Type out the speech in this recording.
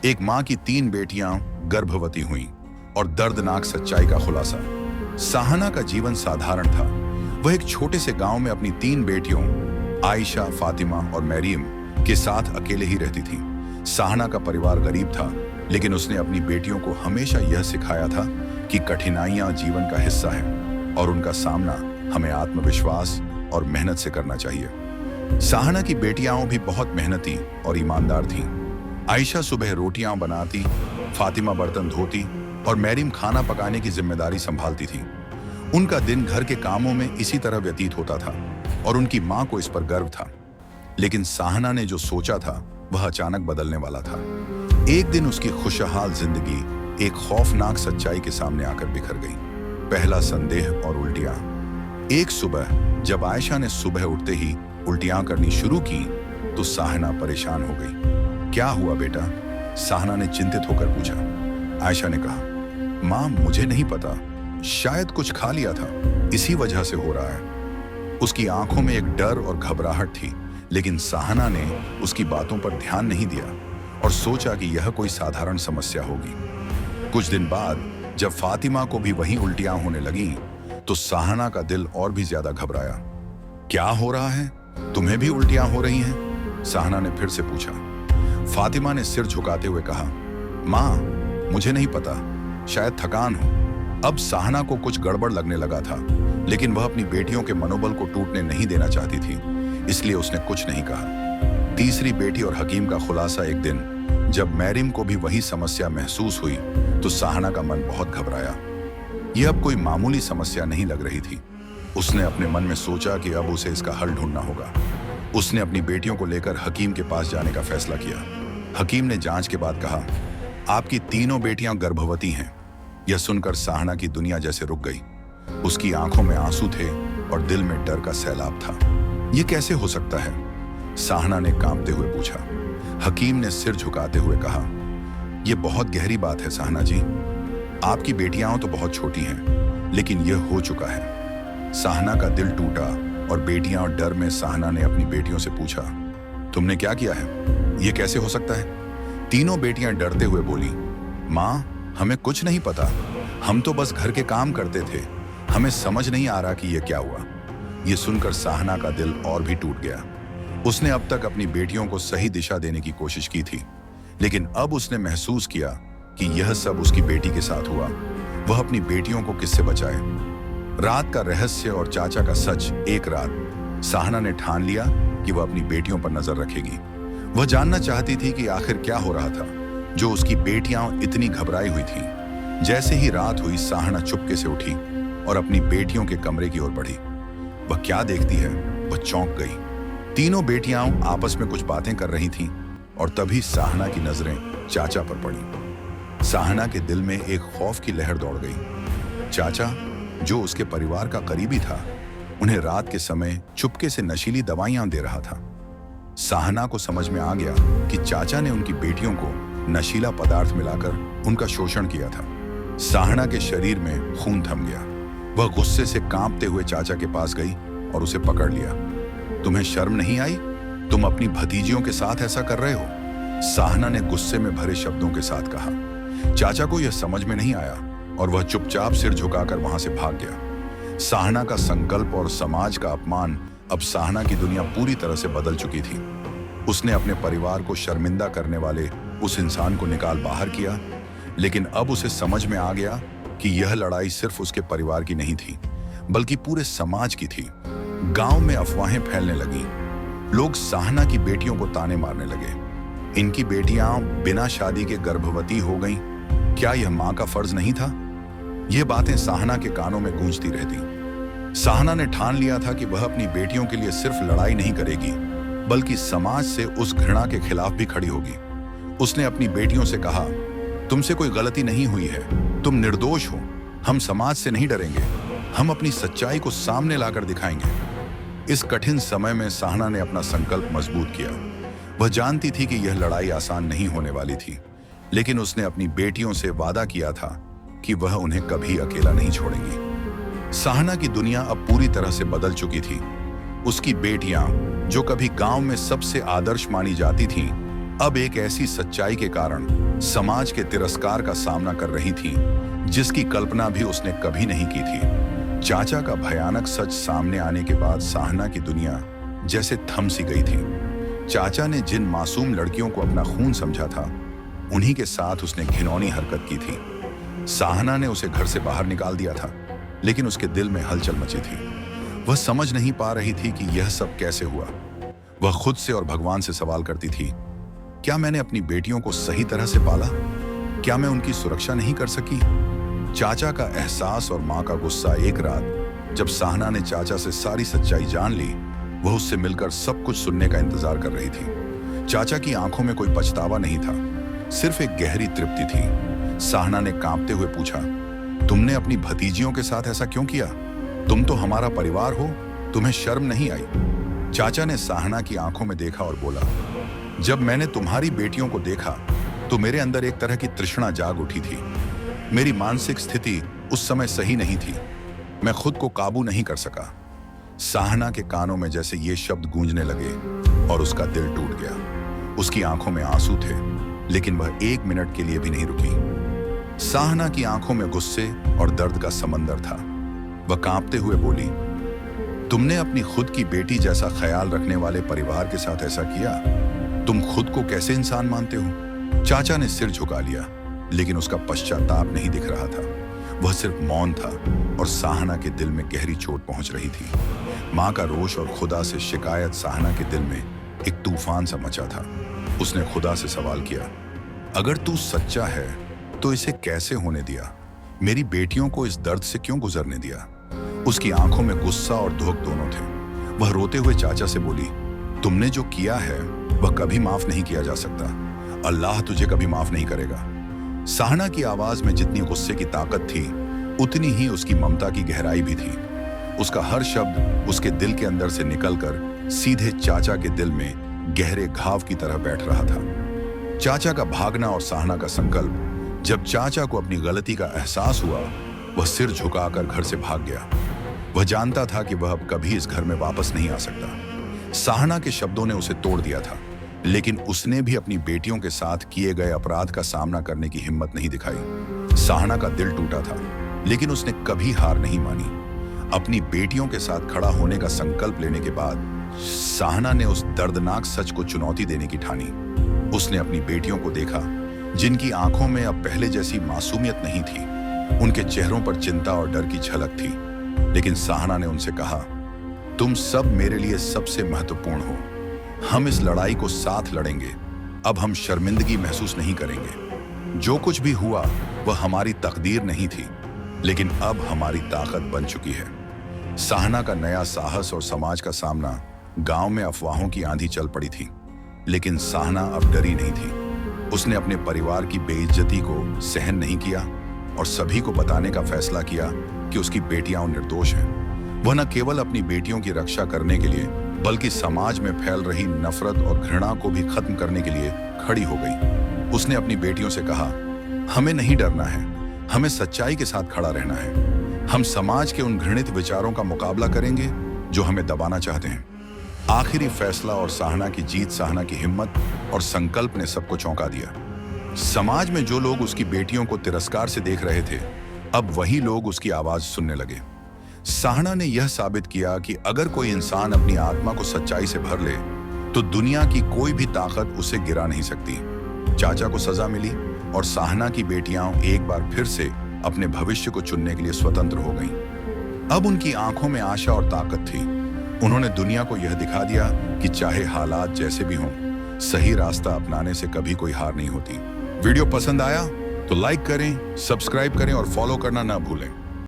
एक मां की 3 बेटियां गर्भवती हुईं और दर्दनाक सच्चाई का खुलासा। साहना का जीवन साधारण था। वह एक छोटे से गांव में अपनी 3 बेटियों आयशा, फातिमा और मरियम के साथ अकेले ही रहती थी। साहना का परिवार गरीब था, लेकिन उसने अपनी बेटियों को हमेशा यह सिखाया था कि कठिनाइयां जीवन का हिस्सा हैं और उनका सामना हमें आत्मविश्वास और मेहनत से करना चाहिए। साहना की बेटियां भी बहुत मेहनती और ईमानदार थीं। आयशा सुबह रोटियां बनाती, फातिमा बर्तन धोती और मरियम खाना पकाने की जिम्मेदारी संभालती थी। उनका दिन घर के कामों में इसी तरह व्यतीत होता था और उनकी मां को इस पर गर्व था। लेकिन साहना ने जो सोचा था वह अचानक बदलने वाला था। एक दिन उसकी खुशहाल जिंदगी एक खौफनाक सच्चाई के सामने आकर बिखर गई। पहला संदेह और उल्टियां। एक सुबह जब आयशा ने सुबह उठते ही उल्टियां करनी शुरू की तो साहना परेशान हो गई। क्या हुआ बेटा? साहना ने चिंतित होकर पूछा। आयशा ने कहा, मां मुझे नहीं पता, शायद कुछ खा लिया था, इसी वजह से हो रहा है। उसकी आंखों में एक डर और घबराहट थी, लेकिन साहना ने उसकी बातों पर ध्यान नहीं दिया और सोचा कि यह कोई साधारण समस्या होगी। कुछ दिन बाद जब फातिमा को भी वही उल्टियां होने लगीं, तो साहना का दिल और भी ज्यादा घबराया। क्या हो रहा है? तुम्हें भी उल्टियां हो रही हैं? साहना ने फिर से पूछा। फातिमा ने सिर झुकाते हुए कहा, मां मुझे नहीं पता, शायद थकान हो। अब साहना को कुछ गड़बड़ लगने लगा था, लेकिन वह अपनी बेटियों के मनोबल को टूटने नहीं देना चाहती थी, इसलिए उसने कुछ नहीं कहा। तीसरी बेटी और हकीम का खुलासा। एक दिन जब मरियम को भी वही समस्या महसूस हुई तो साहना का मन बहुत घबराया। यह अब कोई मामूली समस्या नहीं लग रही थी। उसने अपने मन में सोचा कि अब उसे इसका हल ढूंढना होगा। उसने अपनी बेटियों को लेकर हकीम के पास जाने का फैसला किया। हकीम ने जांच के बाद कहा, आपकी तीनों बेटियां गर्भवती हैं। यह सुनकर साहना की दुनिया जैसे रुक गई। उसकी आंखों में आंसू थे और दिल में डर का सैलाब था। यह कैसे हो सकता है? साहना ने कांपते हुए पूछा। हकीम ने सिर झुकाते हुए कहा, यह बहुत गहरी बात है साहना जी। आपकी बेटियां तो बहुत छोटी हैं, लेकिन यह हो चुका है। साहना का दिल टूटा और बेटियां और डर में साहना ने अपनी बेटियों से पूछा, तुमने क्या किया है? यह कैसे हो सकता है? तीनों बेटियां डरते हुए बोली, मां हमें कुछ नहीं पता, हम तो बस घर के काम करते थे, हमें समझ नहीं आ रहा कि यह क्या हुआ। यह सुनकर साहना का दिल और भी टूट गया। उसने अब तक अपनी बेटियों को सही दिशा देने की कोशिश की थी, लेकिन अब उसने महसूस किया कि यह सब उसकी बेटी के साथ हुआ। वह अपनी बेटियों को किससे बचाए? रात का रहस्य और चाचा का सच। एक रात साहना ने ठान लिया कि वह अपनी बेटियों पर नजर रखेगी। वह जानना चाहती थी कि आखिर क्या हो रहा था जो उसकी बेटियां इतनी घबराई हुई थीं। जैसे ही रात हुई, साहना चुपके से उठी और अपनी बेटियों के कमरे की ओर बढ़ी। वह क्या देखती है? वह चौंक गई। तीनों बेटियां आपस में कुछ बातें कर रही थीं और तभी साहना की नजरें चाचा पर पड़ी। साहना के दिल में एक खौफ की लहर दौड़ गई। चाचा, जो उसके परिवार का करीबी था, उन्हें रात के समय चुपके से नशीली दवाइयां दे रहा था। साहना को समझ में आ गया कि चाचा ने उनकी बेटियों को नशीला पदार्थ मिलाकर उनका शोषण किया था। साहना के शरीर में खून थम गया। वह गुस्से से कांपते हुए चाचा के पास गई और उसे पकड़ लिया। तुम्हें शर्म नहीं आई? तुम अपनी भतीजियों के साथ ऐसा कर रहे हो? साहना ने गुस्से में भरे शब्दों के साथ कहा। चाचा को यह समझ में नहीं आया और वह चुपचाप सिर झुकाकर वहां से भाग गया। साहना का संकल्प और समाज का अपमान। अब साहना की दुनिया पूरी तरह से बदल चुकी थी। उसने अपने परिवार को शर्मिंदा करने वाले उस इंसान को निकाल बाहर किया, लेकिन अब उसे समझ में आ गया कि यह लड़ाई सिर्फ उसके परिवार की नहीं थी, बल्कि पूरे समाज की थी। गांव में अफवाहें फैलने लगी। लोग साहना की बेटियों को ताने मारने लगे। इनकी बेटियां बिना शादी के गर्भवती हो गईं। क्या यह मां का फर्ज नहीं था? यह बातें साहना के कानों में गूंजती रहती। साहना ने ठान लिया था कि वह अपनी बेटियों के लिए सिर्फ लड़ाई नहीं करेगी, बल्कि समाज से उस घृणा के खिलाफ भी खड़ी होगी। उसने अपनी बेटियों से कहा, तुमसे कोई गलती नहीं हुई है, तुम निर्दोष हो। हम समाज से नहीं डरेंगे, हम अपनी सच्चाई को सामने लाकर दिखाएंगे। इस कठिन समय में साहना ने अपना संकल्प मजबूत किया। वह जानती थी कि यह लड़ाई आसान नहीं होने वाली थी, लेकिन उसने अपनी बेटियों से वादा किया था कि वह उन्हें कभी अकेला नहीं छोड़ेंगी। साहना की दुनिया अब पूरी तरह से बदल चुकी थी। उसकी बेटियां, जो कभी गांव में सबसे आदर्श मानी जाती थीं, अब एक ऐसी सच्चाई के कारण समाज के तिरस्कार का सामना कर रही थी जिसकी कल्पना भी उसने कभी नहीं की थी। चाचा का भयानक सच सामने आने के बाद साहना की दुनिया जैसे थम सी गई थी। चाचा ने जिन मासूम लड़कियों को अपना खून समझा था, उन्हीं के साथ उसने घिनौनी हरकत की थी। साहना ने उसे घर से बाहर निकाल दिया था, लेकिन उसके दिल में हलचल मची थी। वह समझ नहीं पा रही थी कि यह सब कैसे हुआ। वह खुद से और भगवान से सवाल करती थी, क्या मैंने अपनी बेटियों को सही तरह से पाला? क्या मैं उनकी सुरक्षा नहीं कर सकी? चाचा का एहसास और माँ का गुस्सा। एक रात जब साहना ने चाचा से सारी सच्चाई जान ली, वह उससे मिलकर सब कुछ सुनने का इंतजार कर रही थी। चाचा की आंखों में कोई पछतावा नहीं था, सिर्फ एक गहरी तृप्ति थी। साहना ने कांपते हुए पूछा, तुमने अपनी भतीजियों के साथ ऐसा क्यों किया? तुम तो हमारा परिवार हो, तुम्हें शर्म नहीं आई? चाचा ने साहना की आंखों में देखा और बोला, जब मैंने तुम्हारी बेटियों को देखा तो मेरे अंदर एक तरह की तृष्णा जाग उठी थी। मेरी मानसिक स्थिति उस समय सही नहीं थी, मैं खुद को काबू नहीं कर सका। साहना के कानों में जैसे ये शब्द गूंजने लगे और उसका दिल टूट गया। उसकी आंखों में आंसू थे, लेकिन वह एक मिनट के लिए भी नहीं रुकी। साहना की आंखों में गुस्से और दर्द का समंदर था। वह कांपते हुए बोली, तुमने अपनी खुद की बेटी जैसा ख्याल रखने वाले परिवार के साथ ऐसा किया? तुम खुद को कैसे इंसान मानते हो? चाचा ने सिर झुका लिया, लेकिन उसका पश्चाताप नहीं दिख रहा था। वह सिर्फ मौन था और साहना के दिल में गहरी चोट पहुंच रही थी। माँ का रोष और खुदा से शिकायत साहना के दिल में एक तूफान सा मचा था। उसने खुदा से सवाल किया, अगर तू सच्चा है तो इसे कैसे होने दिया? मेरी बेटियों को इस दर्द से क्यों गुजरने दिया? उसकी आंखों में गुस्सा और दुख दोनों थे। वह रोते हुए चाचा से बोली, तुमने जो किया है वह कभी माफ नहीं किया जा सकता। अल्लाह तुझे कभी माफ नहीं करेगा। साहना की आवाज में जितनी गुस्से की ताकत थी, उतनी ही उसकी ममता की गहराई भी थी। उसका हर शब्द उसके दिल के अंदर से निकलकर सीधे चाचा के दिल में गहरे घाव की तरह बैठ रहा था। चाचा का भागना और साहना का संकल्प। जब चाचा को अपनी गलती का एहसास हुआ, वह सिर झुकाकर घर से भाग गया। वह जानता था कि वह अब कभी इस घर में वापस नहीं आ सकता। साहना के शब्दों ने उसे तोड़ दिया था, लेकिन उसने भी अपनी बेटियों के साथ किए गए अपराध का सामना करने की हिम्मत नहीं दिखाई। साहना का दिल टूटा था, लेकिन उसने कभी हार नहीं मानी। अपनी बेटियों के साथ खड़ा होने का संकल्प लेने के बाद साहना ने उस दर्दनाक सच को चुनौती देने की ठानी। उसने अपनी बेटियों को देखा, जिनकी आंखों में अब पहले जैसी मासूमियत नहीं थी। उनके चेहरों पर चिंता और डर की झलक थी, लेकिन साहना ने उनसे कहा, तुम सब मेरे लिए सबसे महत्वपूर्ण हो। हम इस लड़ाई को साथ लड़ेंगे। अब हम शर्मिंदगी महसूस नहीं करेंगे। जो कुछ भी हुआ वह हमारी तकदीर नहीं थी, लेकिन अब हमारी ताकत बन चुकी है। साहना का नया साहस और समाज का सामना। गांव में अफवाहों की आंधी चल पड़ी थी, लेकिन साहना अब डरी नहीं थी। उसने अपने परिवार की बेइज्जती को सहन नहीं किया और सभी को बताने का फैसला किया कि उसकी बेटियां निर्दोष हैं। वह न केवल अपनी बेटियों की रक्षा करने के लिए, बल्कि समाज में फैल रही नफरत और घृणा को भी खत्म करने के लिए खड़ी हो गई। उसने अपनी बेटियों से कहा, हमें नहीं डरना है, हमें सच्चाई के साथ खड़ा रहना है। हम समाज के उन घृणित विचारों का मुकाबला करेंगे जो हमें दबाना चाहते हैं। आखिरी फैसला और साहना की जीत, साहना की हिम्मत और संकल्प ने सबको चौंका दिया। समाज में जो लोग उसकी बेटियों को तिरस्कार से देख रहे थे, अब वही लोग उसकी आवाज सुनने लगे। साहना ने यह साबित किया कि अगर कोई इंसान अपनी आत्मा को सच्चाई से भर ले, तो दुनिया की कोई भी ताकत उसे गिरा नहीं सकती। चाचा को सजा मिली और साहना की बेटियां एक बार फिर से अपने भविष्य को चुनने के लिए स्वतंत्र हो गईं। अब उनकी आंखों में आशा और ताकत थी। उन्होंने दुनिया को यह दिखा दिया कि चाहे हालात जैसे भी हों, सही रास्ता अपनाने से कभी कोई हार नहीं होती। वीडियो पसंद आया तो लाइक करें, सब्सक्राइब करें और फॉलो करना ना भूलें।